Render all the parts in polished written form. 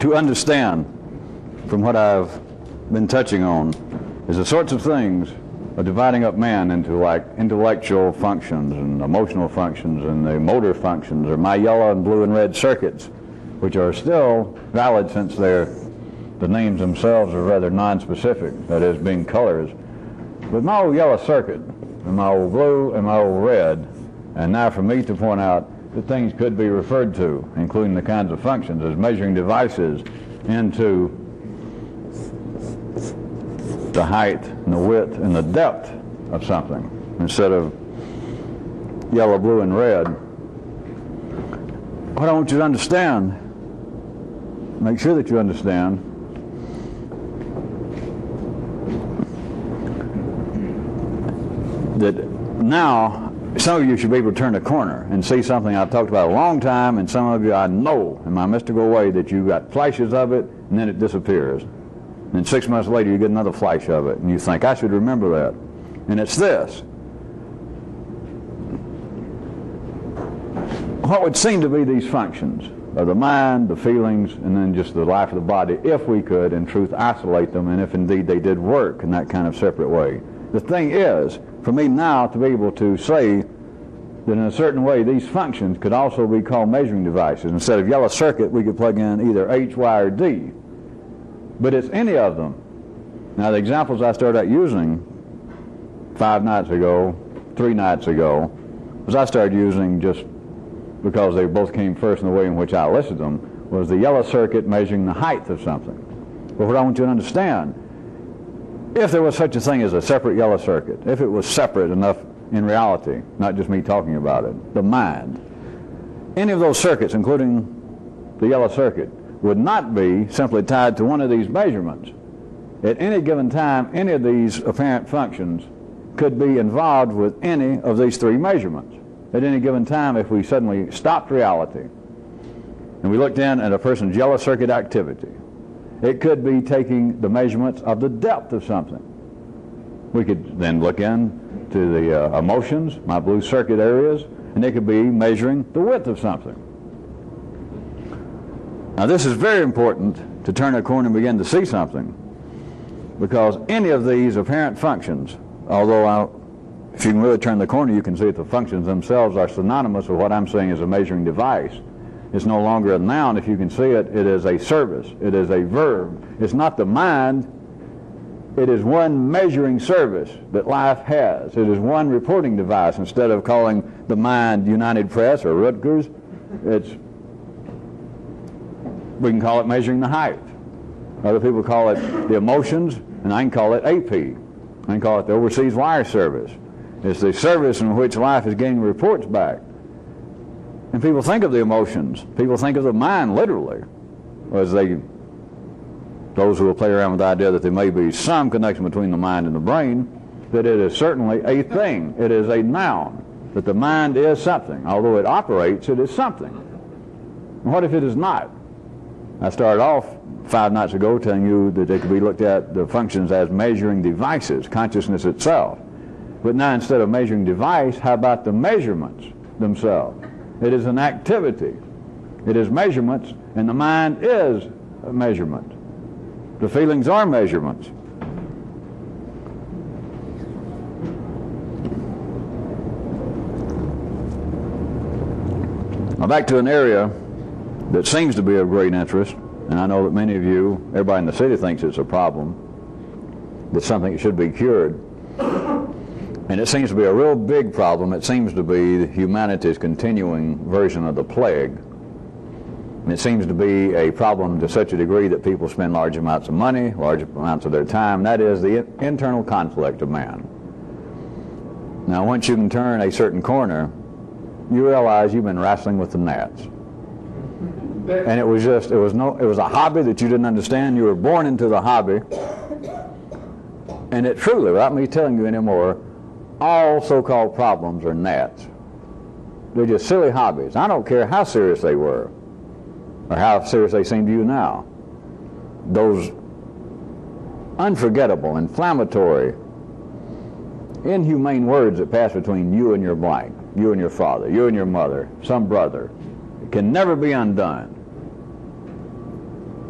to understand from what I've been touching on is the sorts of things of dividing up man into like intellectual functions and emotional functions and the motor functions, or my yellow and blue and red circuits, which are still valid since the names themselves are rather non-specific, that is, being colors. But my old yellow circuit and my old blue and my old red, and now for me to point out that things could be referred to, including the kinds of functions, as measuring devices into the height and the width and the depth of something, instead of yellow, blue, and red. What I want you to understand, make sure that you understand, that now some of you should be able to turn a corner and see something I've talked about a long time, and some of you I know in my mystical way that you got flashes of it and then it disappears. And 6 months later you get another flash of it and you think, I should remember that. And it's this. What would seem to be these functions of the mind, the feelings, and then just the life of the body, if we could in truth isolate them, and if indeed they did work in that kind of separate way. The thing is, for me now to be able to say that in a certain way these functions could also be called measuring devices. Instead of yellow circuit, we could plug in either H, Y, or D. But it's any of them. Now the examples I started out using 5 nights ago, 3 nights ago, was I started using just because they both came first in the way in which I listed them, was the yellow circuit measuring the height of something. But what I want you to understand, if there was such a thing as a separate yellow circuit, if it was separate enough in reality, not just me talking about it, the mind, any of those circuits, including the yellow circuit, would not be simply tied to one of these measurements. At any given time, any of these apparent functions could be involved with any of these 3 measurements. At any given time, if we suddenly stopped reality and we looked in at a person's yellow circuit activity, it could be taking the measurements of the depth of something. We could then look into the emotions, my blue circuit areas, and it could be measuring the width of something. Now this is very important to turn a corner and begin to see something, because any of these apparent functions, although if you can really turn the corner, you can see that the functions themselves are synonymous with what I'm saying is a measuring device. It's no longer a noun. If you can see it, it is a service. It is a verb. It's not the mind. It is one measuring service that life has. It is one reporting device. Instead of calling the mind United Press or Rutgers, we can call it measuring the height. Other people call it the emotions, and I can call it AP. I can call it the Overseas Wire Service. It's the service in which life is getting reports back. And people think of the emotions. People think of the mind literally, as those who will play around with the idea that there may be some connection between the mind and the brain, that it is certainly a thing. It is a noun. That the mind is something. Although it operates, it is something. And what if it is not? I started off 5 nights ago telling you that they could be looked at, the functions, as measuring devices, consciousness itself. But now instead of measuring device, how about the measurements themselves? It is an activity. It is measurements, and the mind is a measurement. The feelings are measurements. Now back to an area that seems to be of great interest, and I know that many of you, everybody in the city thinks it's a problem, that something should be cured. And it seems to be a real big problem. It seems to be humanity's continuing version of the plague. And it seems to be a problem to such a degree that people spend large amounts of money, large amounts of their time. That is the internal conflict of man. Now once you can turn a certain corner, you realize you've been wrestling with the gnats. And it was a hobby that you didn't understand. You were born into the hobby. And it truly, without me telling you anymore, all so-called problems are gnats. They're just silly hobbies. I don't care how serious they were, or how serious they seem to you now. Those unforgettable, inflammatory, inhumane words that pass between you and your blank, you and your father, you and your mother, some brother, can never be undone.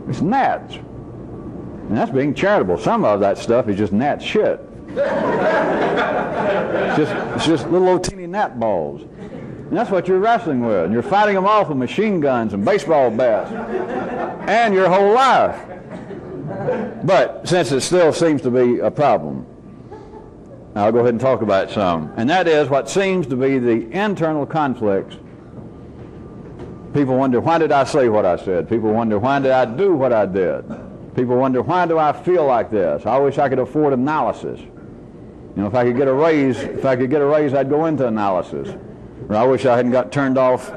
It's gnats. And that's being charitable. Some of that stuff is just gnat shit. It's just little old teeny gnat balls. And that's what you're wrestling with. And you're fighting them off with machine guns and baseball bats. And your whole life. But since it still seems to be a problem, I'll go ahead and talk about it some. And that is what seems to be the internal conflicts. People wonder, why did I say what I said? People wonder, why did I do what I did? People wonder, why do I feel like this? I wish I could afford analysis. You know, if I could get a raise, I'd go into analysis. Or I wish I hadn't got turned off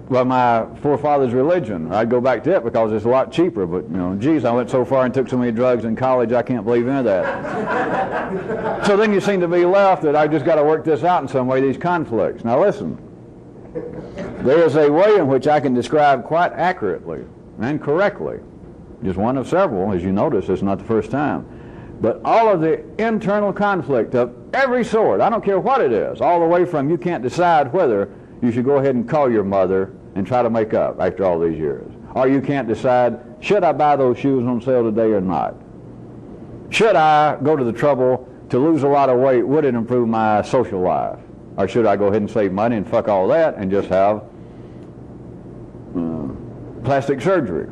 by my forefathers' religion. Or I'd go back to it because it's a lot cheaper. But, you know, geez, I went so far and took so many drugs in college, I can't believe any of that. So then you seem to be left that I just got to work this out in some way, these conflicts. Now listen, there is a way in which I can describe quite accurately and correctly, just one of several, as you notice, it's not the first time, but all of the internal conflict of every sort, I don't care what it is, all the way from you can't decide whether you should go ahead and call your mother and try to make up after all these years. Or you can't decide, should I buy those shoes on sale today or not? Should I go to the trouble to lose a lot of weight? Would it improve my social life? Or should I go ahead and save money and fuck all that and just have plastic surgery?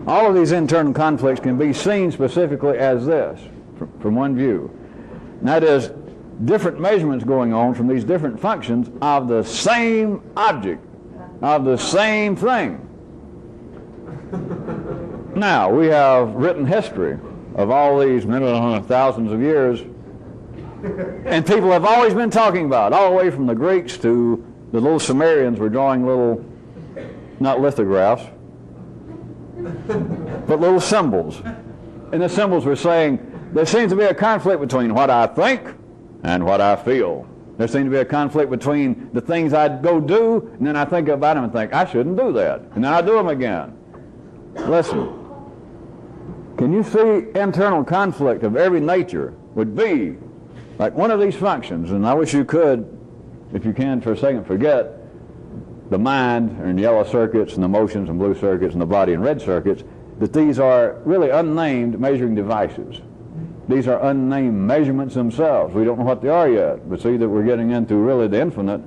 All of these internal conflicts can be seen specifically as this, from one view. And that is different measurements going on from these different functions of the same object, of the same thing. Now, we have written history of all these thousands of years, and people have always been talking about, all the way from the Greeks to the little Sumerians were drawing little, not lithographs, but little symbols. And the symbols were saying, there seems to be a conflict between what I think and what I feel. There seems to be a conflict between the things I'd go do, and then I think about them and think, I shouldn't do that. And then I do them again. Listen, can you see internal conflict of every nature would be like one of these functions? And I wish you could, if you can for a second, forget the mind and yellow circuits and the emotions and blue circuits and the body and red circuits, that these are really unnamed measuring devices. These are unnamed measurements themselves. We don't know what they are yet, but see that we're getting into really the infinite,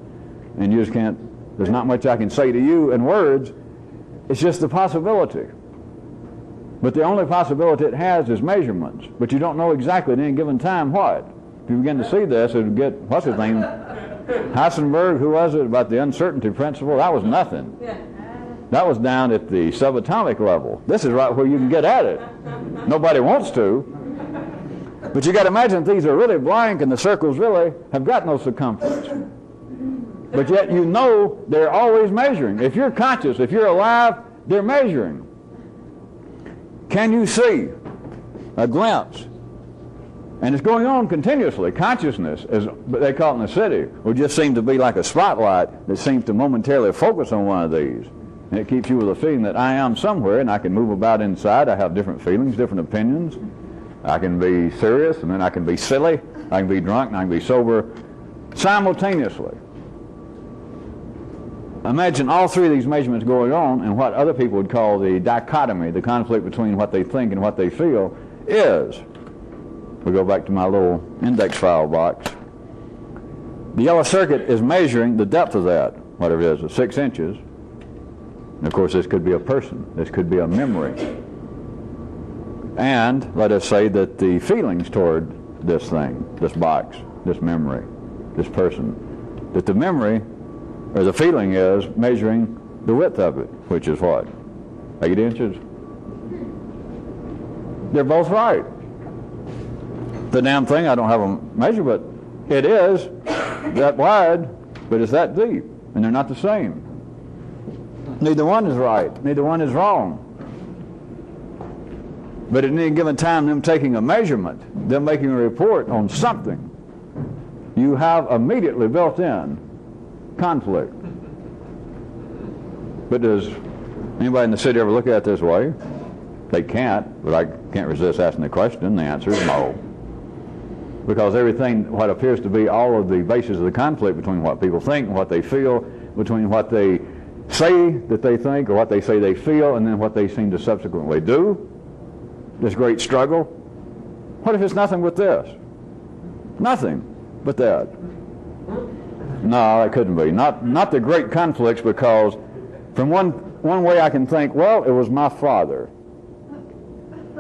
and you just can't, there's not much I can say to you in words. It's just the possibility. But the only possibility it has is measurements. But you don't know exactly at any given time what. If you begin to see this, it would get, what's his name? Heisenberg, who was it, about the uncertainty principle? That was nothing. That was down at the subatomic level. This is right where you can get at it. Nobody wants to. But you got to imagine these are really blank and the circles really have got no circumference. But yet you know they're always measuring. If you're conscious, if you're alive, they're measuring. Can you see a glimpse? And it's going on continuously. Consciousness, as they call it in the city, will just seem to be like a spotlight that seems to momentarily focus on one of these. And it keeps you with a feeling that I am somewhere and I can move about inside. I have different feelings, different opinions. I can be serious and then I can be silly. I can be drunk and I can be sober simultaneously. Imagine all three of these measurements going on, and what other people would call the dichotomy, the conflict between what they think and what they feel, is. We go back to my little index file box. The yellow circuit is measuring the depth of that, whatever it is, 6 inches. And of course, this could be a person. This could be a memory. And let us say that the feelings toward this thing, this box, this memory, this person, that the memory or the feeling is measuring the width of it, which is what? 8 inches? They're both right. The damn thing, I don't have them measure, but it is that wide, but it's that deep, and they're not the same. Neither one is right. Neither one is wrong. But at any given time, them taking a measurement, them making a report on something, you have immediately built in conflict. But does anybody in the city ever look at it this way? They can't, but I can't resist asking the question. The answer is no. Because everything, what appears to be all of the bases of the conflict between what people think and what they feel, between what they say that they think or what they say they feel and then what they seem to subsequently do, this great struggle. What if it's nothing but this? Nothing but that. No, it couldn't be. Not the great conflicts, because from one way I can think, well, it was my father.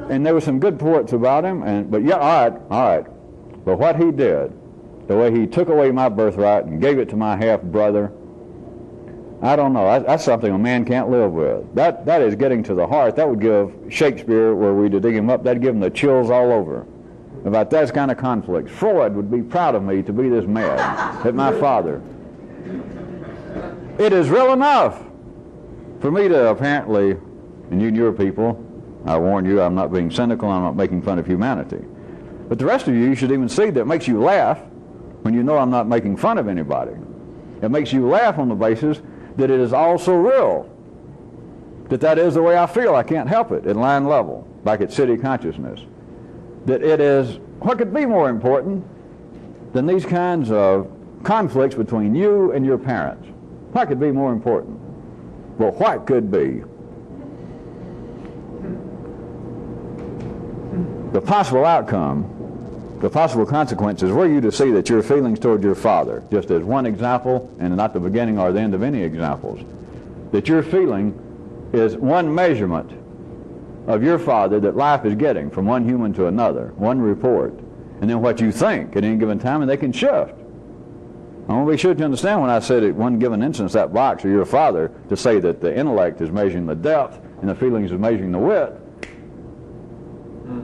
And there were some good points about him, but yeah, all right. But what he did, the way he took away my birthright and gave it to my half-brother, I don't know. That's something a man can't live with. That is getting to the heart. That would give Shakespeare, were we to dig him up, that'd give him the chills all over about that kind of conflict. Freud would be proud of me to be this mad at my father. It is real enough for me to apparently, and your people, I warn you, I'm not being cynical, I'm not making fun of humanity. But the rest of you should even see that it makes you laugh when you know I'm not making fun of anybody. It makes you laugh on the basis that it is also real. That is the way I feel. I can't help it at line level, like at city consciousness. That it is, what could be more important than these kinds of conflicts between you and your parents? What could be more important? Well, what could be? The possible outcome, the possible consequences, were you to see that your feelings toward your father, just as one example, and not the beginning or the end of any examples, that your feeling is one measurement of your father that life is getting from one human to another, one report, and then what you think at any given time, and they can shift. I want to be sure to understand when I said at one given instance, that box or your father, to say that the intellect is measuring the depth and the feelings is measuring the width.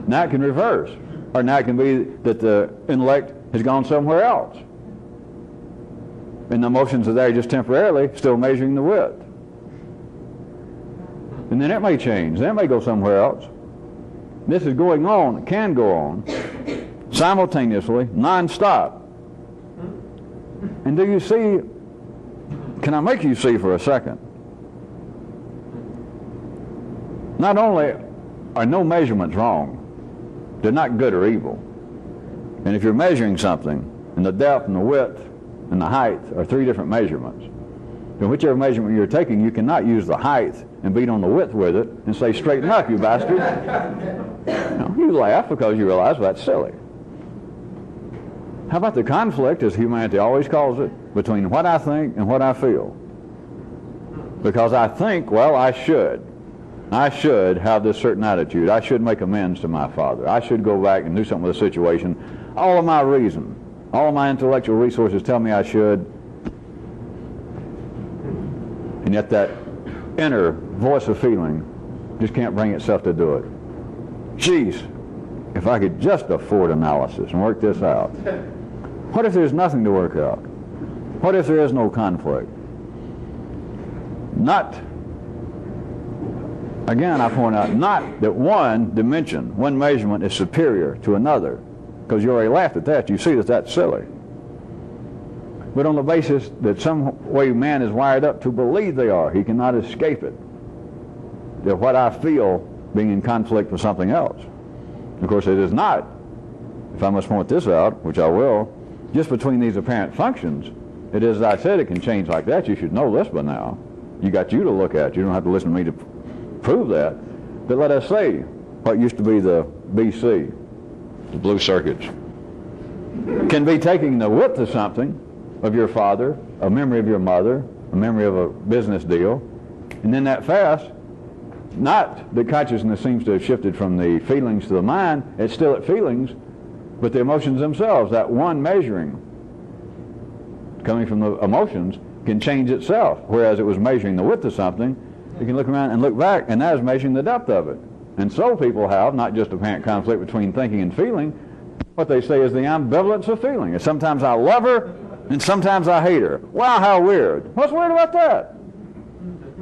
Now it can reverse. Or now it can be that the intellect has gone somewhere else. And the emotions are there just temporarily, still measuring the width. And then it may change. Then it may go somewhere else. This is going on, can go on, simultaneously, non-stop. And do you see, can I make you see for a second? Not only are no measurements wrong, they're not good or evil. And if you're measuring something, and the depth and the width and the height are three different measurements, then whichever measurement you're taking, you cannot use the height and beat on the width with it and say, straighten up, you bastard. No, you laugh because you realize, well, that's silly. How about the conflict, as humanity always calls it, between what I think and what I feel? Because I think, well, I should have this certain attitude. I should make amends to my father. I should go back and do something with the situation. All of my reason, all of my intellectual resources tell me I should. And yet that inner voice of feeling just can't bring itself to do it. Jeez, if I could just afford analysis and work this out. What if there's nothing to work out? What if there is no conflict? Again, I point out, not that one dimension, one measurement is superior to another, because you already laughed at that. You see that that's silly. But on the basis that some way man is wired up to believe they are, he cannot escape it. That what I feel being in conflict with something else. Of course, it is not, if I must point this out, which I will, just between these apparent functions. It is, as I said, it can change like that. You should know this by now. You got you to look at. You don't have to listen to me to prove that. But let us say what used to be the BC, the blue circuits, can be taking the width of something, of your father, a memory of your mother, a memory of a business deal, and then that fast, not that consciousness seems to have shifted from the feelings to the mind, it's still at feelings, but the emotions themselves, that one measuring coming from the emotions can change itself, whereas it was measuring the width of something. You can look around and look back, and that is measuring the depth of it. And so people have not just apparent conflict between thinking and feeling. What they say is the ambivalence of feeling. And sometimes I love her, and sometimes I hate her. Wow, how weird. What's weird about that?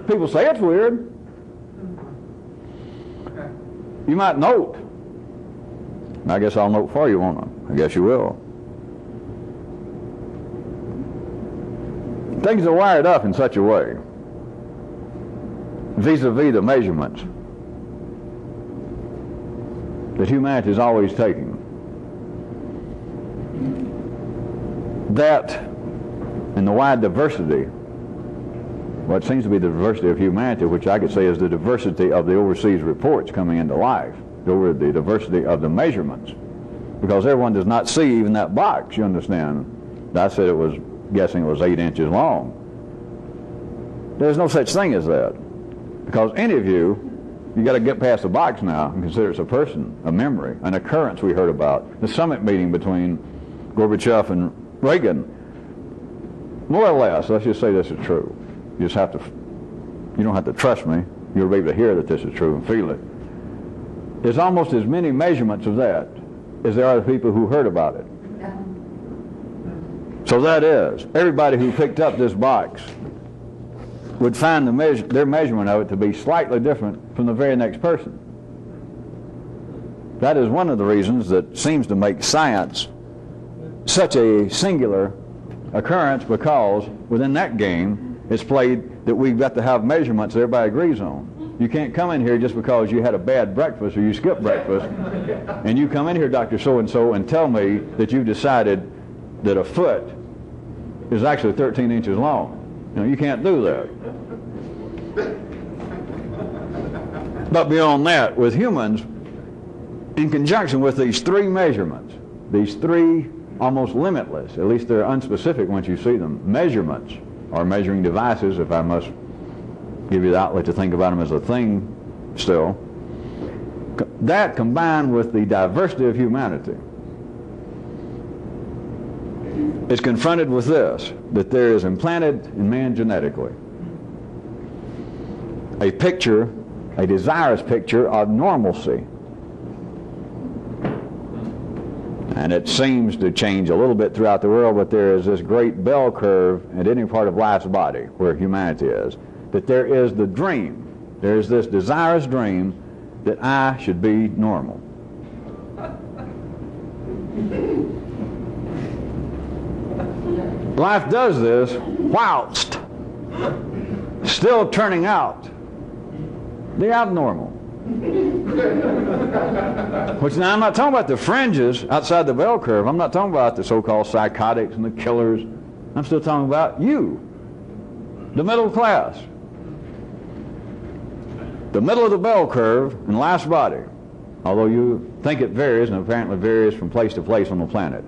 People say it's weird. You might note. I guess I'll note for you, won't I? I guess you will. Things are wired up in such a way, vis-a-vis the measurements that humanity is always taking, that in the wide diversity what seems to be the diversity of humanity, which I could say is the diversity of the overseas reports coming into life, over the diversity of the measurements. Because everyone does not see even that box, you understand. I said it was, guessing it was 8 inches long. There's no such thing as that. Because any of you got to get past the box now and consider it's a person, a memory, an occurrence we heard about. The summit meeting between Gorbachev and Reagan. More or less, let's just say this is true. You don't have to trust me. You'll be able to hear that this is true and feel it. There's almost as many measurements of that as there are the people who heard about it. So that is, everybody who picked up this box would find their measurement of it to be slightly different from the very next person. That is one of the reasons that seems to make science such a singular occurrence, because within that game it's played that we've got to have measurements that everybody agrees on. You can't come in here just because you had a bad breakfast or you skipped breakfast, and you come in here, Dr. So-and-so, and tell me that you've decided that a foot is actually 13 inches long. You know, you can't do that. But beyond that, with humans, in conjunction with these 3 measurements, these 3 almost limitless, at least they're unspecific once you see them, measurements, or measuring devices, if I must give you the outlet to think about them as a thing still, that combined with the diversity of humanity is confronted with this, that there is implanted in man genetically a picture, a desirous picture of normalcy. And it seems to change a little bit throughout the world, but there is this great bell curve at any part of life's body where humanity is, that there is the dream, there is this desirous dream that I should be normal. Life does this whilst still turning out the abnormal. Which now I'm not talking about the fringes outside the bell curve. I'm not talking about the so-called psychotics and the killers. I'm still talking about you, the middle class. The middle of the bell curve in life's body, although you think it varies, and apparently varies from place to place on the planet.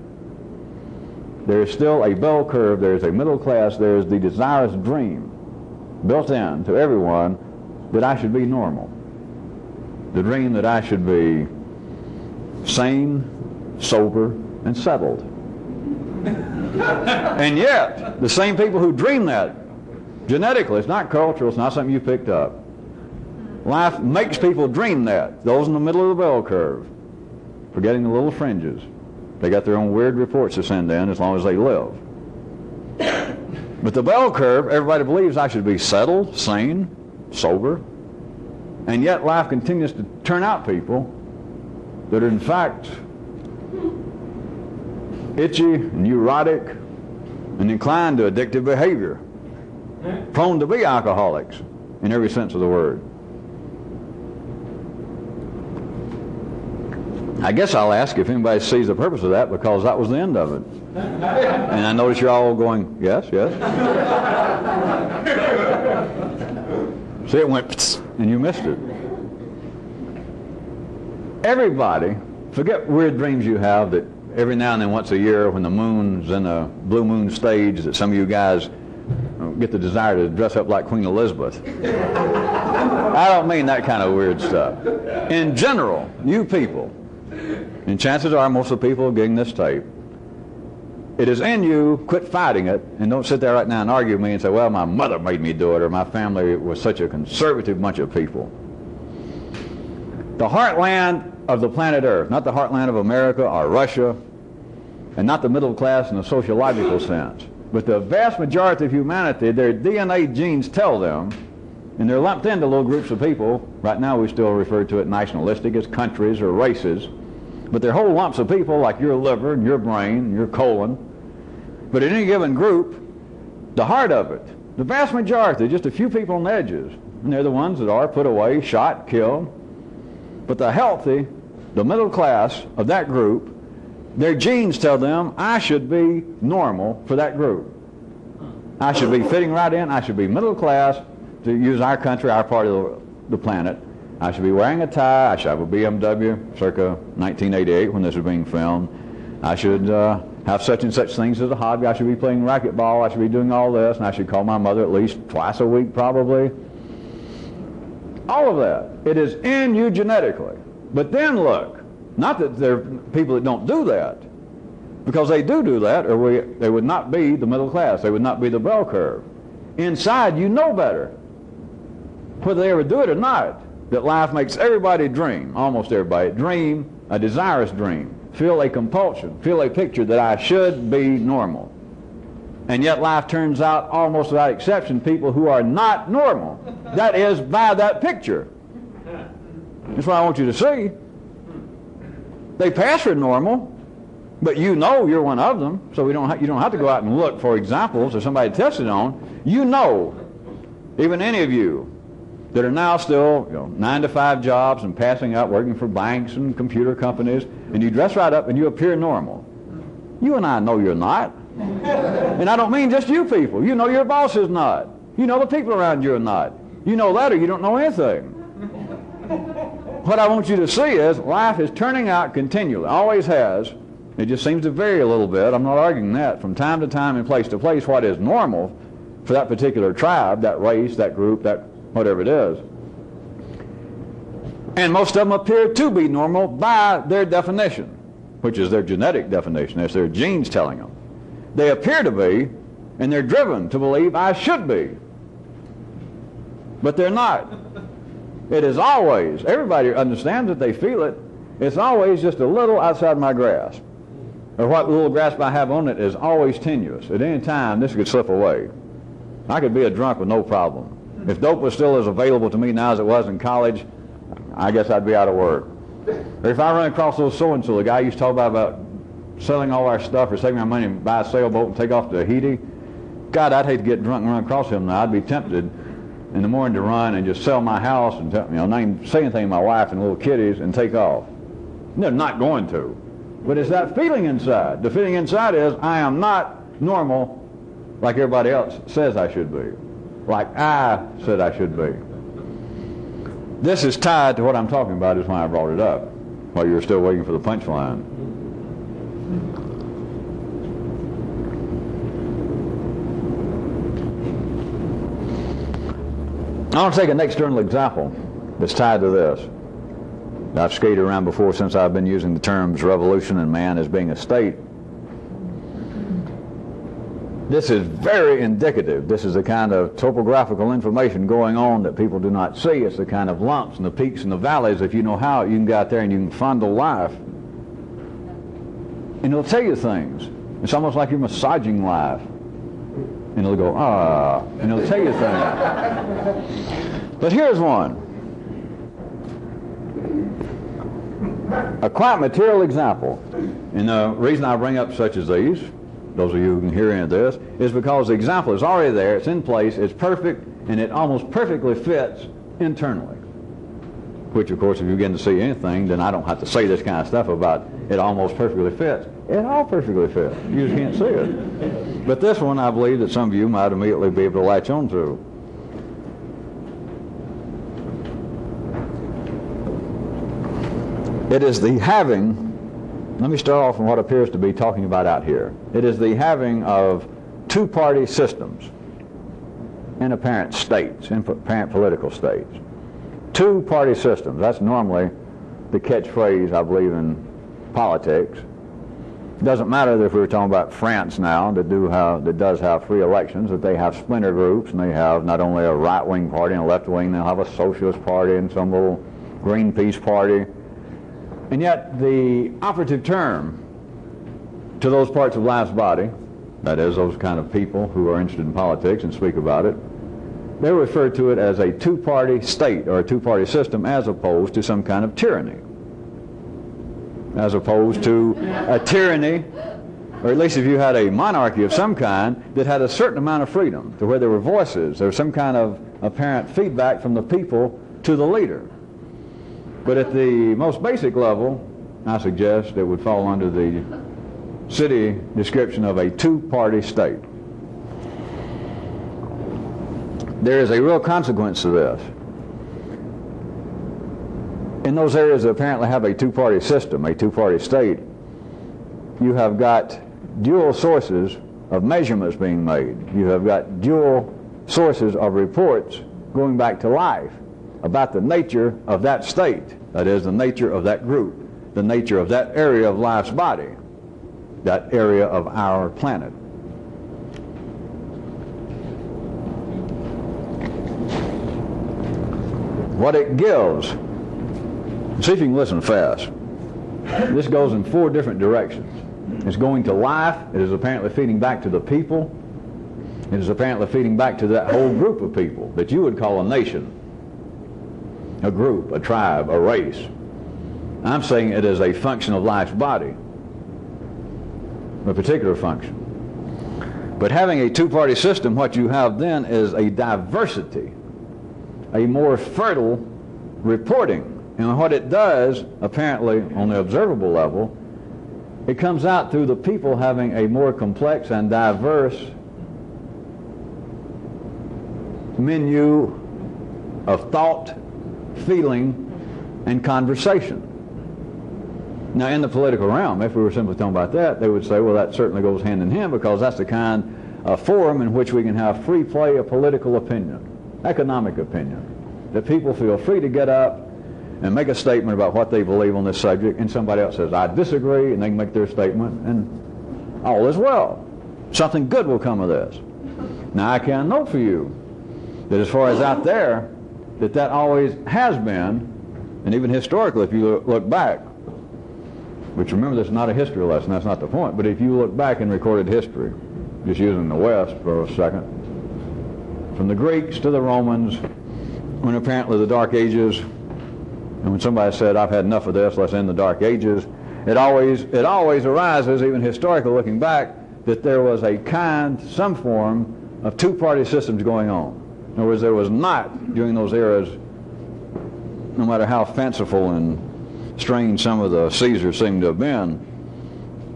There is still a bell curve, there is a middle class, there is the desirous dream built in to everyone that I should be normal. The dream that I should be sane, sober, and settled. And yet, the same people who dream that, genetically, it's not cultural, it's not something you picked up. Life makes people dream that, those in the middle of the bell curve, forgetting the little fringes. They got their own weird reports to send in as long as they live. But the bell curve, everybody believes I should be settled, sane, sober, and yet life continues to turn out people that are in fact itchy and neurotic and inclined to addictive behavior, prone to be alcoholics in every sense of the word. I guess I'll ask if anybody sees the purpose of that, because that was the end of it. And I notice you're all going, yes, yes. See, it went, pss, and you missed it. Everybody, forget weird dreams you have that every now and then, once a year, when the moon's in a blue moon stage, that some of you guys get the desire to dress up like Queen Elizabeth. I don't mean that kind of weird stuff. In general, you people, and chances are most of the people getting this tape, it is in you, quit fighting it, and don't sit there right now and argue with me and say, well, my mother made me do it, or my family was such a conservative bunch of people. The heartland of the planet Earth, not the heartland of America or Russia, and not the middle class in a sociological sense, but the vast majority of humanity, their DNA genes tell them, and they're lumped into little groups of people. Right now we still refer to it nationalistic as countries or races, but they're whole lumps of people like your liver and your brain and your colon. But in any given group, the heart of it, the vast majority, just a few people on the edges, and they're the ones that are put away, shot, killed. But the healthy, the middle class of that group, their genes tell them I should be normal for that group. I should be fitting right in. I should be middle class, to use our country, our part of the planet. I should be wearing a tie. I should have a BMW circa 1988 when this was being filmed. I should have such and such things as a hobby. I should be playing racquetball. I should be doing all this, and I should call my mother at least twice a week probably. All of that. It is in you genetically. But then look, not that there are people that don't do that, because they do that, or they would not be the middle class. They would not be the bell curve. Inside, you know better, whether they ever do it or not, that life makes everybody dream, almost everybody, dream a desirous dream, feel a compulsion, feel a picture that I should be normal. And yet life turns out, almost without exception, people who are not normal. That is, by that picture. That's what I want you to see. They pass for normal, but you know you're one of them, so you don't have to go out and look for examples or somebody to test it on. You know, even any of you that are now still 9-to-5 jobs and passing out, working for banks and computer companies, and you dress right up and you appear normal. You and I know you're not. And I don't mean just you people. You know your boss is not. You know the people around you are not. You know that, or you don't know anything. What I want you to see is life is turning out continually, always has. It just seems to vary a little bit. I'm not arguing that. From time to time and place to place, what is normal for that particular tribe, that race, that group, that whatever it is. And most of them appear to be normal by their definition, which is their genetic definition. It's their genes telling them. They appear to be, and they're driven to believe I should be. But they're not. It is always, everybody understands it, they feel it, it's always just a little outside my grasp. Or what little grasp I have on it is always tenuous. At any time, this could slip away. I could be a drunk with no problem. If dope was still as available to me now as it was in college, I guess I'd be out of work. Or if I run across those so-and-so, the guy used to talk about selling all our stuff or saving our money and buy a sailboat and take off to Tahiti, God, I'd hate to get drunk and run across him now. I'd be tempted in the morning to run and just sell my house and not even say anything to my wife and little kiddies and take off. They're not going to. But it's that feeling inside. The feeling inside is I am not normal like everybody else says I should be. Like I said I should be. This is tied to what I'm talking about, is why I brought it up, while you were still waiting for the punchline. I want to take an external example that's tied to this. I've skated around before since I've been using the terms revolution and man as being a state. This is very indicative. This is the kind of topographical information going on that people do not see. It's the kind of lumps and the peaks and the valleys. If you know how, you can go out there and you can fondle life. And it'll tell you things. It's almost like you're massaging life. And it'll go, and it'll tell you things. But here's one. A quite material example. And the reason I bring up such as these, those of you who can hear any of this, is because the example is already there, it's in place, it's perfect, and it almost perfectly fits internally. Which, of course, if you begin to see anything, then I don't have to say this kind of stuff about it almost perfectly fits. It all perfectly fits. You just can't see it. But this one, I believe that some of you might immediately be able to latch on to. It is the having. Let me start off from what appears to be talking about out here. It is the having of two-party systems in apparent states, in apparent political states. Two-party systems. That's normally the catchphrase, I believe, in politics. It doesn't matter if we were talking about France now, that does have free elections, that they have splinter groups, and they have not only a right-wing party and a left-wing, they'll have a socialist party and some little Greenpeace party. And yet the operative term to those parts of life's body, that is, those kind of people who are interested in politics and speak about it, they refer to it as a two-party state or a two-party system as opposed to some kind of tyranny. As opposed to a tyranny, or at least if you had a monarchy of some kind that had a certain amount of freedom, to where there were voices, there was some kind of apparent feedback from the people to the leader. But at the most basic level, I suggest it would fall under the city description of a two-party state. there is a real consequence to this. In those areas that apparently have a two-party system, a two-party state, you have got dual sources of measurements being made. You have got dual sources of reports going back to life about the nature of that state, that is, the nature of that group, the nature of that area of life's body, that area of our planet. What it gives, see if you can listen fast. This goes in 4 different directions. It's going to life. It is apparently feeding back to the people. It is apparently feeding back to that whole group of people that you would call a nation, a group, a tribe, a race. I'm saying it is a function of life's body, a particular function. But having a two-party system, what you have then is a diversity, a more fertile reporting. And what it does, apparently, on the observable level, it comes out through the people having a more complex and diverse menu of thought, feeling, and conversation. Now, in the political realm, if we were simply talking about that, they would say, well, that certainly goes hand in hand, because that's the kind of forum in which we can have free play of political opinion, economic opinion, that people feel free to get up and make a statement about what they believe on this subject, and somebody else says, I disagree, and they can make their statement, and all is well. Something good will come of this. Now, I can note for you that as far as out there, that always has been, and even historically, if you look back, which remember, this is not a history lesson, that's not the point, but if you look back in recorded history, just using the West for a second, from the Greeks to the Romans, when apparently the Dark Ages, and when somebody said, I've had enough of this, let's end the Dark Ages, it always arises, even historically looking back, that there was a kind, some form of two-party systems going on. In other words, there was not, during those eras, no matter how fanciful and strange some of the Caesars seem to have been,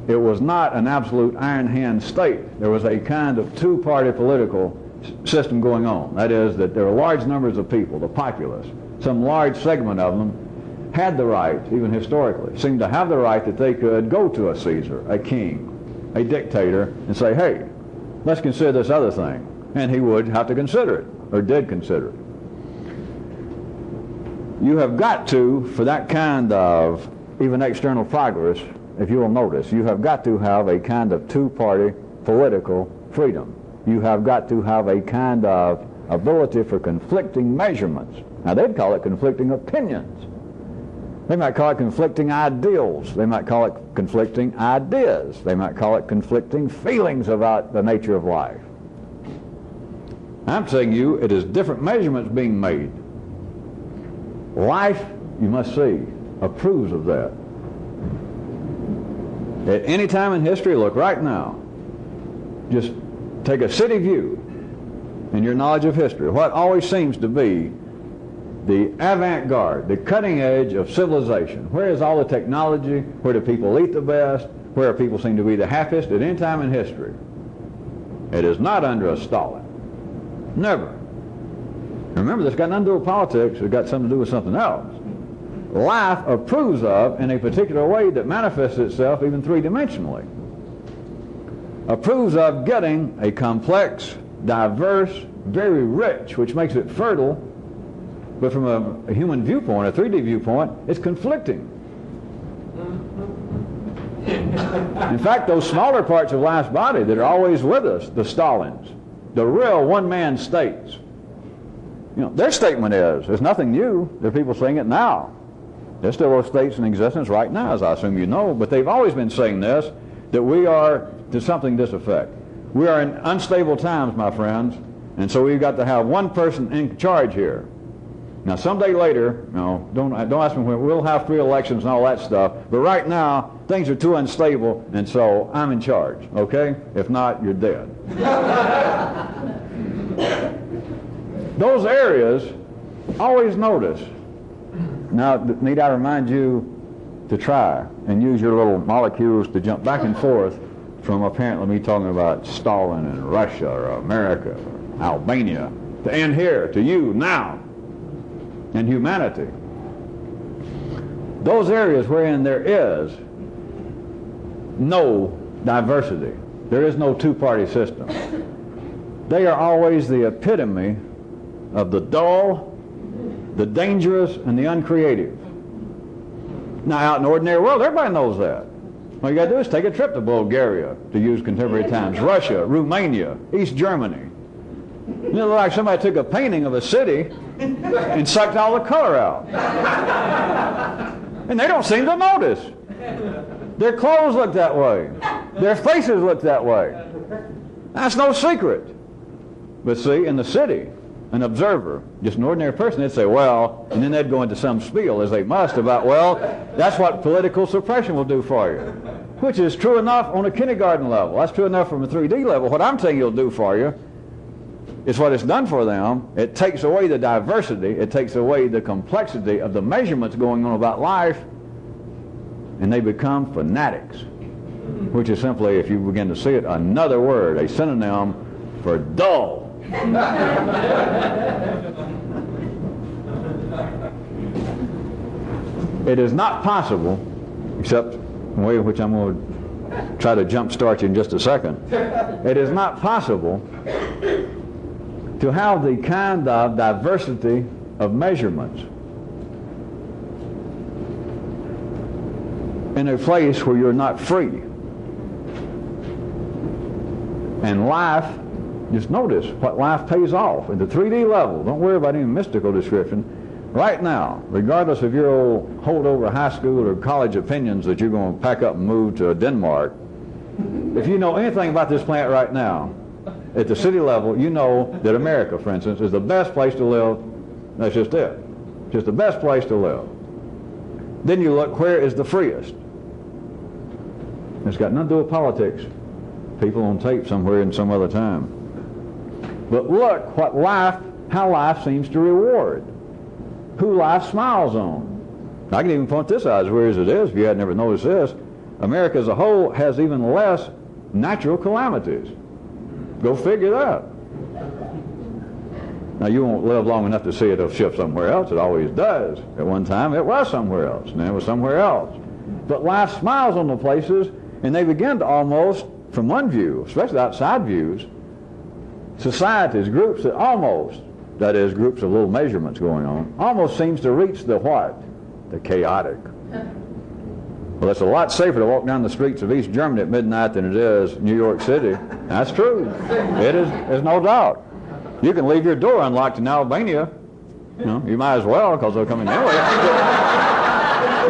it was not an absolute iron hand state. There was a kind of two-party political system going on. That is, that there were large numbers of people, the populace, some large segment of them had the right, even historically, seemed to have the right that they could go to a Caesar, a king, a dictator, and say, hey, let's consider this other thing. And he would have to consider it, or did consider it. You have got to, for that kind of even external progress, if you will notice, you have got to have a kind of two-party political freedom. You have got to have a kind of ability for conflicting measurements. Now, they'd call it conflicting opinions. They might call it conflicting ideals. They might call it conflicting ideas. They might call it conflicting feelings about the nature of life. I'm saying you, it is different measurements being made. Life, you must see, approves of that. At any time in history, look right now, just take a city view in your knowledge of history. What always seems to be the avant-garde, the cutting edge of civilization. Where is all the technology? Where do people eat the best? Where do people seem to be the happiest at any time in history? It is not under a Stalin. Never. Remember, this got nothing to do with politics. It's got something to do with something else. Life approves of in a particular way that manifests itself even three-dimensionally. Approves of getting a complex, diverse, very rich, which makes it fertile, but from a human viewpoint, a 3D viewpoint, it's conflicting. In fact, those smaller parts of life's body that are always with us, the Stalins, the real one-man states, you know, their statement is, there's nothing new. There are people saying it now. There's still those states in existence right now, as I assume you know, but they've always been saying this, that we are to something to this effect. We are in unstable times, my friends, and so we've got to have one person in charge here. Now, someday later, no, don't ask me when, we'll have free elections and all that stuff, but right now, things are too unstable, and so I'm in charge, okay? If not, you're dead. Those areas, always notice. Now, need I remind you to try and use your little molecules to jump back and forth from apparently me talking about Stalin and Russia or America or Albania to end here, to you, now, and humanity. Those areas wherein there is no diversity, there is no two-party system, they are always the epitome of the dull, the dangerous, and the uncreative. Now, out in the ordinary world, everybody knows that. All you got to do is take a trip to Bulgaria, to use contemporary times, Russia, Romania, East Germany. It looks like somebody took a painting of a city and sucked all the color out. And they don't seem to notice. Their clothes look that way. Their faces look that way. That's no secret. But see, in the city, an observer, just an ordinary person, they'd say, well, and then they'd go into some spiel, as they must, about, well, that's what political suppression will do for you. Which is true enough on a kindergarten level. That's true enough from a 3D level. What I'm saying it'll do for you is what it's done for them. It takes away the diversity. It takes away the complexity of the measurements going on about life, and they become fanatics, which is simply, if you begin to see it, another word, a synonym for dull. It is not possible, except in the way in which I'm going to try to jumpstart you in just a second, it is not possible to have the kind of diversity of measurements in a place where you're not free. And life, just notice what life pays off at the 3D level. Don't worry about any mystical description. Right now, regardless of your old holdover high school or college opinions that you're going to pack up and move to Denmark, if you know anything about this planet right now, at the city level, you know that America, for instance, is the best place to live. That's just it. Just the best place to live. Then you look, where is the freest? It's got nothing to do with politics. People on tape somewhere in some other time. But look what life, how life seems to reward. Who life smiles on. I can even point this out as weird as it is, if you had never noticed this. America as a whole has even less natural calamities. Go figure that. Now, you won't live long enough to see it shift somewhere else. It always does. At one time, it was somewhere else, and then it was somewhere else. But life smiles on the places, and they begin to almost, from one view, especially outside views, societies, groups that almost, that is, groups of little measurements going on, almost seems to reach the what? The chaotic. Well, it's a lot safer to walk down the streets of East Germany at midnight than it is New York City. That's true. It is, there's no doubt. You can leave your door unlocked in Albania. You know, you might as well, because they'll come in anyway.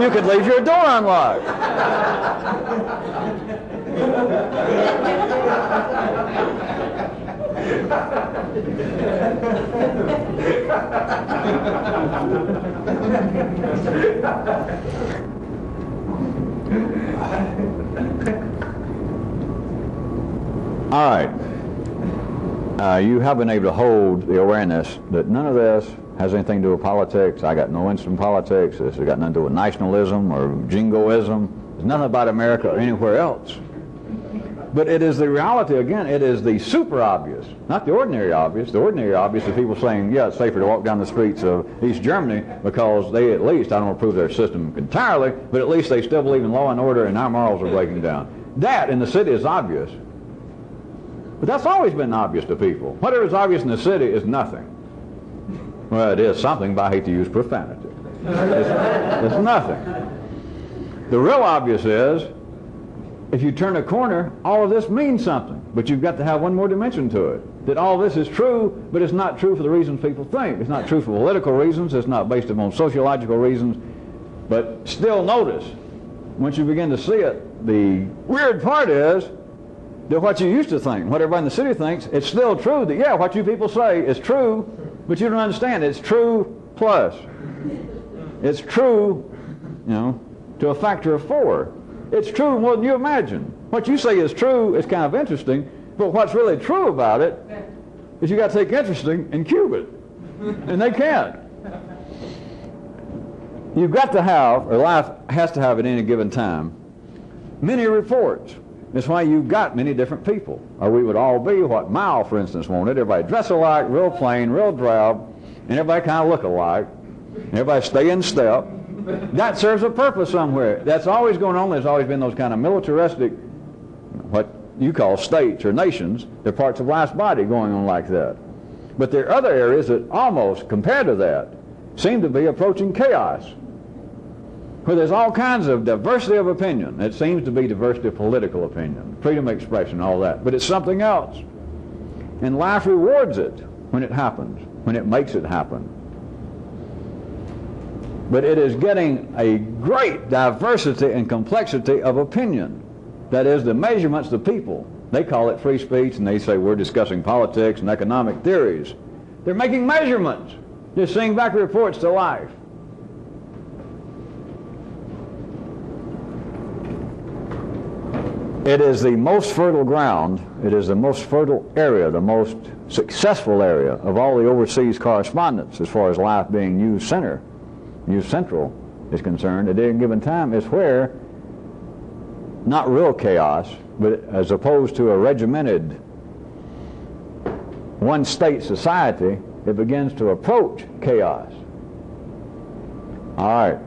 You could leave your door unlocked. All right. You have been able to hold the awareness that none of this has anything to do with politics. I got no interest in politics. This has got nothing to do with nationalism or jingoism. There's nothing about America or anywhere else. But it is the reality, again, it is the super obvious, not the ordinary obvious. The ordinary obvious is people saying, yeah, it's safer to walk down the streets of East Germany because they at least, I don't approve their system entirely, but at least they still believe in law and order and our morals are breaking down. That in the city is obvious. But that's always been obvious to people. Whatever is obvious in the city is nothing. Well, it is something, but I hate to use profanity. It's nothing. The real obvious is, if you turn a corner, all of this means something. But you've got to have one more dimension to it. That all this is true, but it's not true for the reasons people think. It's not true for political reasons. It's not based upon sociological reasons. But still notice, once you begin to see it, the weird part is that what you used to think, what everybody in the city thinks, it's still true. That, yeah, what you people say is true, but you don't understand. It's true plus. It's true, you know, to a factor of 4. It's true more than you imagine. What you say is true is kind of interesting, but what's really true about it is you got to take interesting and cube it. And they can't. You've got to have, or life has to have at any given time, many reports. It's why you've got many different people. Or we would all be what Mao, for instance, wanted. Everybody dress alike, real plain, real drab, and everybody kind of look alike. Everybody stay in step. That serves a purpose somewhere. That's always going on. There's always been those kind of militaristic, what you call states or nations. They're parts of life's body going on like that. But there are other areas that almost, compared to that, seem to be approaching chaos, where there's all kinds of diversity of opinion. It seems to be diversity of political opinion, freedom of expression, all that. But it's something else. And life rewards it when it happens, when it makes it happen. But it is getting a great diversity and complexity of opinion. That is, the measurements of people. They call it free speech, and they say we're discussing politics and economic theories. They're making measurements. They're seeing back reports to life. It is the most fertile ground, it is the most fertile area, the most successful area of all the overseas correspondence as far as life being news central is concerned. At any given time is where, not real chaos, but as opposed to a regimented one-state society, it begins to approach chaos. All right,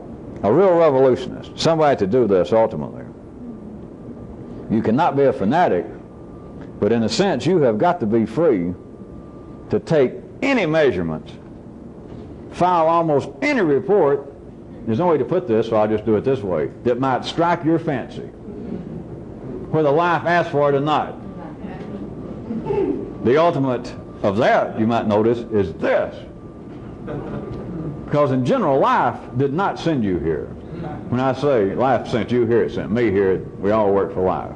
a real revolutionist, somebody to do this ultimately. You cannot be a fanatic, but in a sense you have got to be free to take any measurements, file almost any report, there's no way to put this, so I'll just do it this way, that might strike your fancy, whether life asks for it or not. The ultimate of that, you might notice, is this. Because in general, life did not send you here. When I say life sent you here, it sent me here, we all work for life.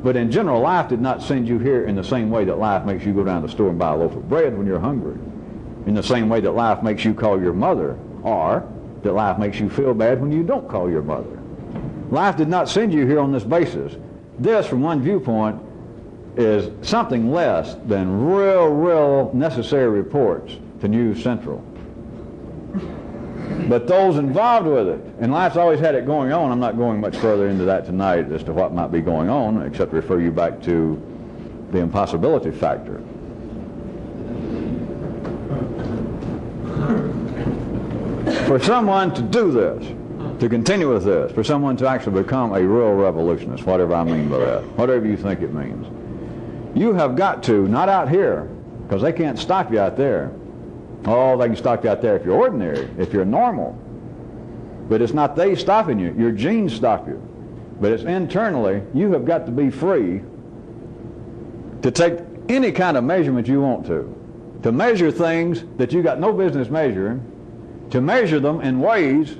But in general, life did not send you here in the same way that life makes you go down to the store and buy a loaf of bread when you're hungry. In the same way that life makes you call your mother, or that life makes you feel bad when you don't call your mother. Life did not send you here on this basis. This, from one viewpoint, is something less than real necessary reports to News Central. But those involved with it, and life's always had it going on. I'm not going much further into that tonight as to what might be going on, except to refer you back to the impossibility factor. For someone to do this, to continue with this, for someone to actually become a real revolutionist, whatever I mean by that, whatever you think it means, you have got to, not out here, because they can't stop you out there. Oh, they can stop you out there if you're ordinary, if you're normal. But it's not they stopping you. Your genes stop you. But it's internally, you have got to be free to take any kind of measurement you want to measure things that you got no business measuring, to measure them in ways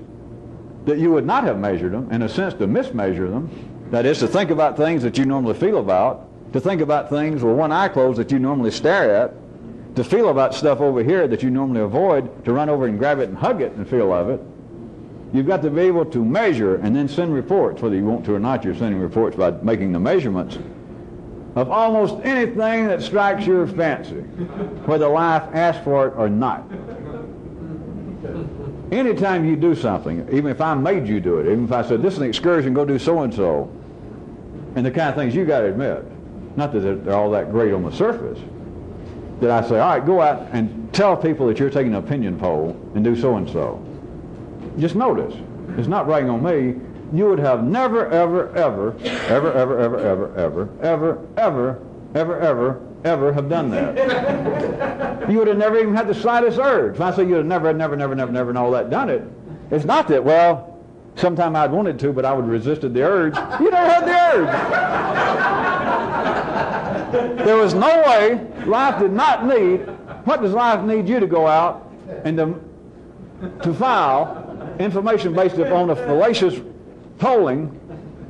that you would not have measured them, in a sense to mismeasure them. That is, to think about things that you normally feel about, to think about things with one eye closed that you normally stare at, to feel about stuff over here that you normally avoid, to run over and grab it and hug it and feel of it. You've got to be able to measure and then send reports, whether you want to or not. You're sending reports by making the measurements of almost anything that strikes your fancy, whether life asks for it or not. Anytime you do something, even if I made you do it, even if I said, this is an excursion, go do so-and-so, and the kind of things you got to admit, not that they're all that great on the surface, that I say, all right, go out and tell people that you're taking an opinion poll and do so-and-so. Just notice, it's not bragging on me, you would have never, ever have done that. You would have never even had the slightest urge. When I say you would have never and all that done it, it's not that, well, sometime I'd wanted to, but I would have resisted the urge. You never had the urge. There was no way. Life did not need, what does life need you to go out and to file information based upon a fallacious polling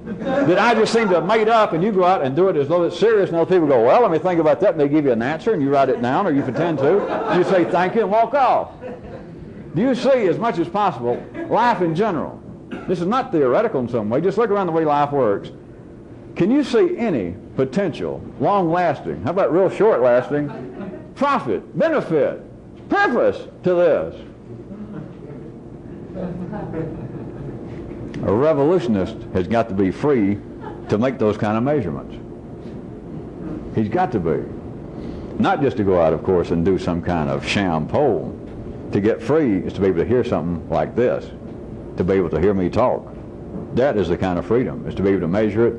that I just seem to have made up, and you go out and do it as though it's serious, and other people go, well, let me think about that, and they give you an answer, and you write it down, or you pretend to. You say thank you and walk off. Do you see, as much as possible, life in general? This is not theoretical in some way. Just look around the way life works. Can you see any potential, long-lasting, how about real short-lasting, profit, benefit, purpose to this? A revolutionist has got to be free to make those kind of measurements. He's got to be. Not just to go out, of course, and do some kind of sham poll. To get free is to be able to hear something like this, to be able to hear me talk. That is the kind of freedom, is to be able to measure it.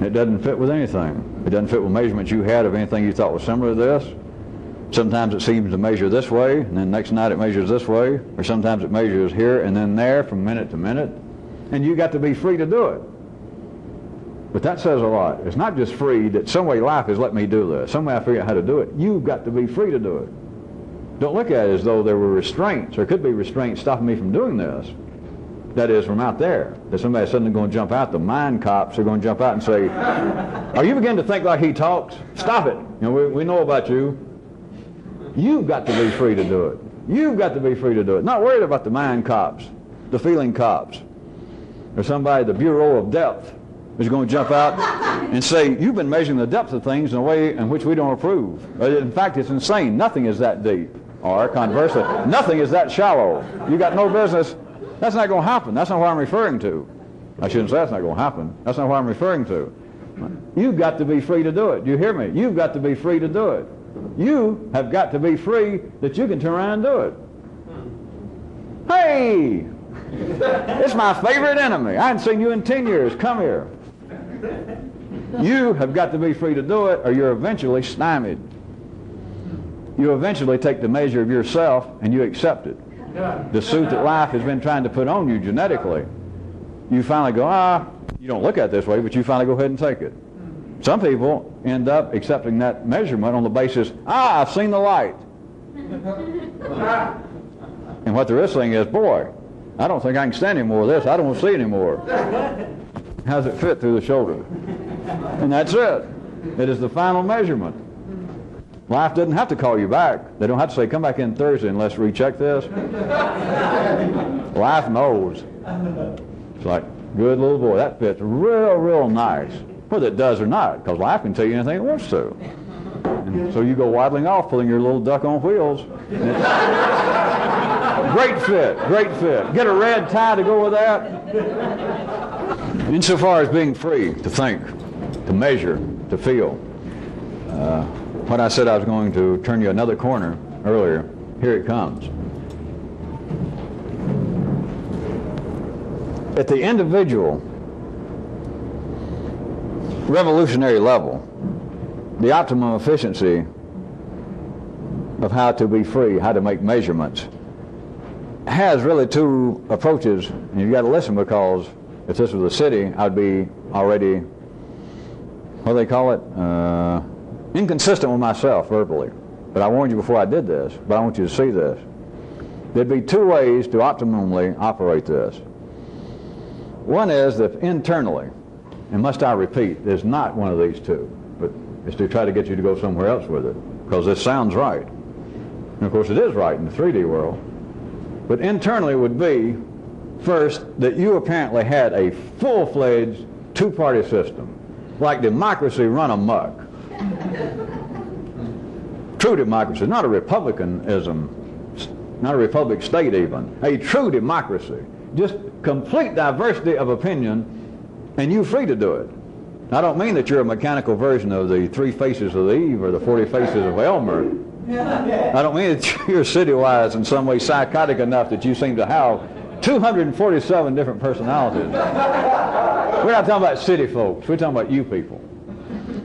It doesn't fit with anything. It doesn't fit with measurements you had of anything you thought was similar to this. Sometimes it seems to measure this way, and then next night it measures this way, or sometimes it measures here and then there from minute to minute. And you got to be free to do it. But that says a lot. It's not just free that some way life has let me do this. Some way I figure out how to do it. You've got to be free to do it. Don't look at it as though there were restraints, or could be restraints stopping me from doing this. That is, from out there. That somebody's suddenly going to jump out. The mind cops are going to jump out and say, are you beginning to think like he talks? Stop it. You know, we know about you. You've got to be free to do it. You've got to be free to do it. Not worried about the mind cops, the feeling cops, or somebody, the Bureau of Depth, is going to jump out and say, you've been measuring the depth of things in a way in which we don't approve. In fact, it's insane. Nothing is that deep. Or conversely, nothing is that shallow. You got no business. That's not going to happen. That's not what I'm referring to. I shouldn't say that's not going to happen. That's not what I'm referring to. You've got to be free to do it. Do you hear me? You've got to be free to do it. You have got to be free that you can turn around and do it. Hey! It's my favorite enemy. I haven't seen you in 10 years. Come here. You have got to be free to do it, or you're eventually stymied. You eventually take the measure of yourself and you accept it. The suit that life has been trying to put on you genetically, you finally go, you don't look at it this way, but you finally go ahead and take it. Some people end up accepting that measurement on the basis, I've seen the light. And what they're saying is, boy, I don't think I can stand any more of this. I don't want to see any more. How does it fit through the shoulder? And that's it. It is the final measurement. Life doesn't have to call you back. They don't have to say, come back in Thursday and let's recheck this. Life knows. It's like, good little boy, that fits real, real nice. Whether it does or not, because life can tell you anything it wants to. And so you go waddling off, pulling your little duck on wheels. Great fit, great fit. Get a red tie to go with that. Insofar as being free to think, to measure, to feel. When I said I was going to turn you another corner earlier, here it comes. At the individual revolutionary level, the optimum efficiency of how to be free, how to make measurements, has really two approaches, and you've got to listen, because if this was a city, I'd be already, what do they call it? Inconsistent with myself verbally. But I warned you before I did this, but I want you to see this. There'd be two ways to optimally operate this. One is that internally, and must I repeat, there's not one of these two, but it's to try to get you to go somewhere else with it, because this sounds right. And of course it is right in the 3D world. But internally would be, first, that you apparently had a full-fledged two-party system, like democracy run amok. True democracy, not a republicanism, not a republic state even, a true democracy. Just complete diversity of opinion, and you're free to do it. I don't mean that you're a mechanical version of the 3 Faces of Eve or the 40 Faces of Elmer. I don't mean that you're city-wise in some way psychotic enough that you seem to have 247 different personalities. We're not talking about city folks. We're talking about you people.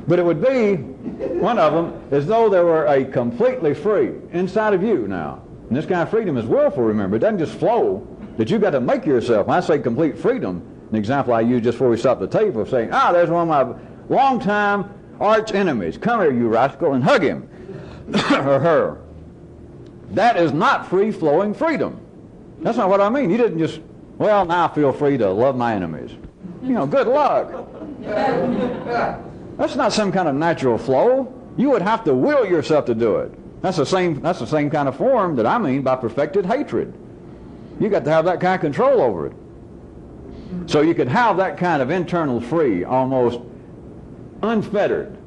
But it would be, one of them, as though there were a completely free inside of you now. And this kind of freedom is willful, remember. It doesn't just flow, that you've got to make yourself. When I say complete freedom, an example I used just before we stopped the tape of saying, there's one of my longtime arch enemies. Come here, you rascal, and hug him. Or her. That is not free-flowing freedom. That's not what I mean. You didn't just, well, now I feel free to love my enemies. You know, good luck. That's not some kind of natural flow. You would have to will yourself to do it. That's the same kind of form that I mean by perfected hatred. You got to have that kind of control over it. So you could have that kind of internal free, almost unfettered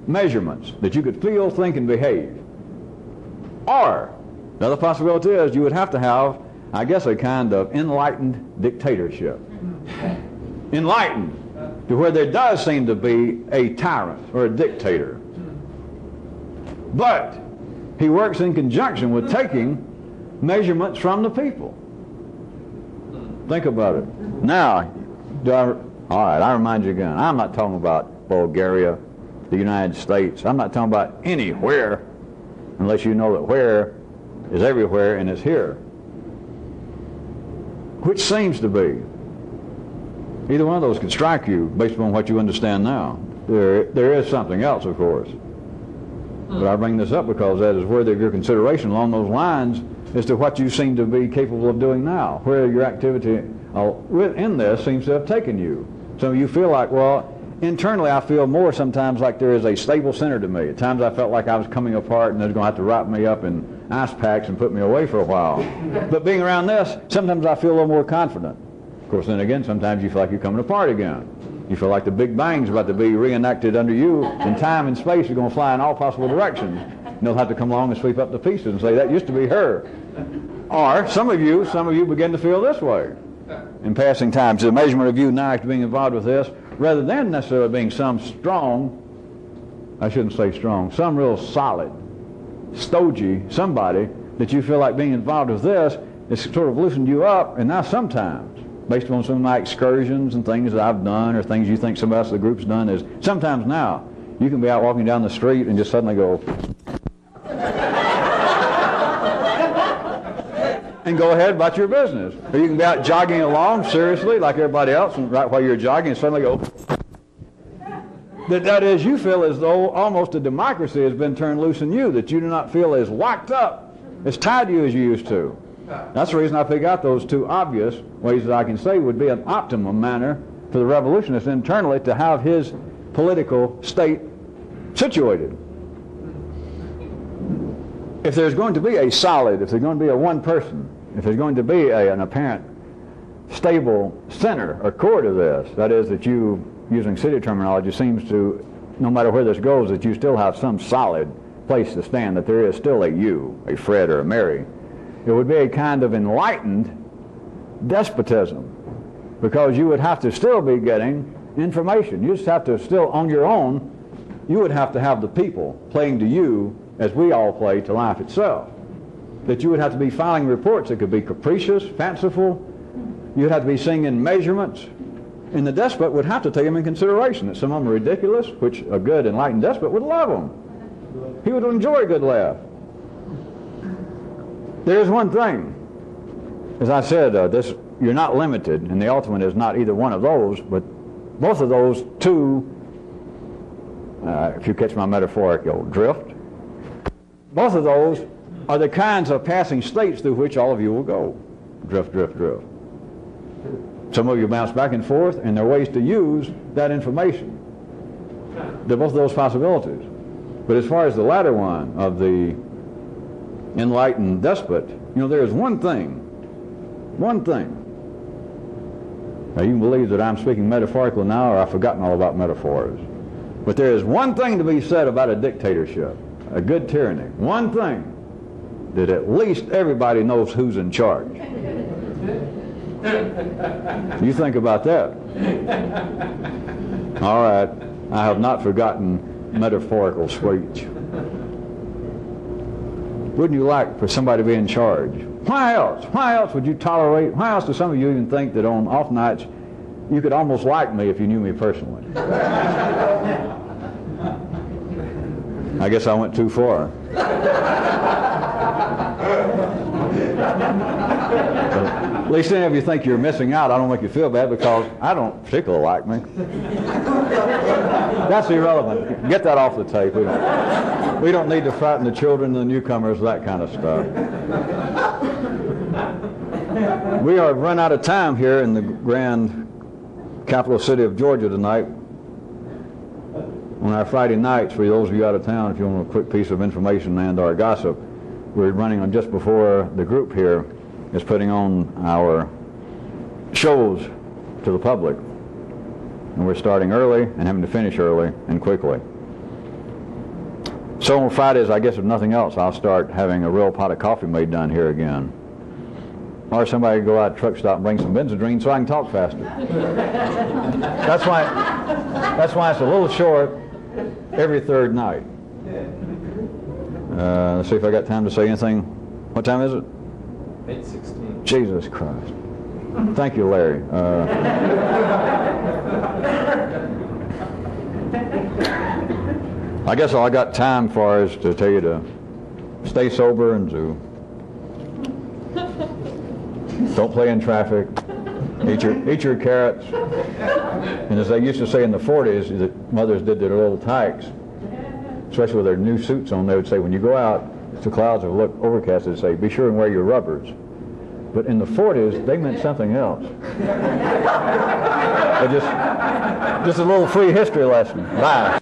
measurements that you could feel, think, and behave. Or, the other possibility is you would have to have, I guess, a kind of enlightened dictatorship. enlightened to where there does seem to be a tyrant or a dictator. But he works in conjunction with taking measurements from the people. Think about it. Now, all right, I remind you again, I'm not talking about Bulgaria, the United States. I'm not talking about anywhere, unless you know that where is everywhere and is here. Which seems to be. Either one of those could strike you based upon what you understand now. There is something else, of course. But I bring this up because that is worthy of your consideration along those lines as to what you seem to be capable of doing now, where your activity within this seems to have taken you. So you feel like, well, internally I feel more sometimes like there is a stable center to me. At times I felt like I was coming apart and they're going to have to wrap me up in ice packs and put me away for a while. But being around this, sometimes I feel a little more confident. Of course, then again, sometimes you feel like you're coming apart again. You feel like the Big Bang's about to be reenacted under you, and time and space are going to fly in all possible directions. And they'll have to come along and sweep up the pieces and say, that used to be her. Or some of you begin to feel this way in passing times. The measurement of you now after being involved with this, rather than necessarily being some strong, I shouldn't say strong, some real solid, stodgy somebody that you feel like being involved with this, it's sort of loosened you up, and now sometimes, based on some of my excursions and things that I've done or things you think somebody else in the group's done, is sometimes now you can be out walking down the street and just suddenly go and go ahead about your business. Or you can be out jogging along seriously like everybody else, and right while you're jogging and suddenly go. That is, you feel as though almost a democracy has been turned loose in you, that you do not feel as locked up, as tied to you as you used to. That's the reason I pick out those two obvious ways that I can say would be an optimum manner for the revolutionist internally to have his political state situated. If there's going to be a solid, if there's going to be a one person, if there's going to be an apparent stable center or core to this, that is that you, using city terminology, seems to, no matter where this goes, that you still have some solid place to stand, that there is still a you, a Fred or a Mary. It would be a kind of enlightened despotism, because you would have to still be getting information. You just have to still, on your own, you would have to have the people playing to you as we all play to life itself. That you would have to be filing reports that could be capricious, fanciful. You'd have to be seeing in measurements. And the despot would have to take them in consideration, that some of them are ridiculous, which a good enlightened despot would love them. He would enjoy a good laugh. There's one thing. As I said, you're not limited, and the ultimate is not either one of those, but both of those two, if you catch my metaphorical drift, both of those are the kinds of passing states through which all of you will go. Drift, drift, drift. Some of you bounce back and forth, and there are ways to use that information. There are both of those possibilities. But as far as the latter one of the enlightened despot, there is one thing. Now you can believe that I'm speaking metaphorically now, or I've forgotten all about metaphors. But there is one thing to be said about a dictatorship, a good tyranny. One thing, that at least everybody knows who's in charge. You think about that. All right, I have not forgotten metaphorical speech. Wouldn't you like for somebody to be in charge? Why else? Why else would you tolerate? Why else do some of you even think that on off nights you could almost like me if you knew me personally? I guess I went too far. At least any of you think you're missing out. I don't make you feel bad because I don't particularly like me. That's irrelevant. Get that off the tape. We don't need to frighten the children and the newcomers, that kind of stuff. We have run out of time here in the grand capital city of Georgia tonight. On our Friday nights, for those of you out of town, if you want a quick piece of information and or gossip, we're running on just before the group here is putting on our shows to the public. And we're starting early and having to finish early and quickly. So on Fridays, I guess if nothing else, I'll start having a real pot of coffee made down here again. Or somebody go out to truck stop and bring some Benzedrine so I can talk faster. That's why it's a little short every third night. Let's see if I got time to say anything. What time is it? 8:16. Jesus Christ. Thank you, Larry. I guess all I got time for is to tell you to stay sober and to don't play in traffic, eat your carrots. And as they used to say in the 40s, that mothers did to their little tykes, especially with their new suits on, they would say, when you go out, if the clouds are overcast, they'd say, be sure and wear your rubbers. But in the 40s, they meant something else. But just a little free history lesson. Bye.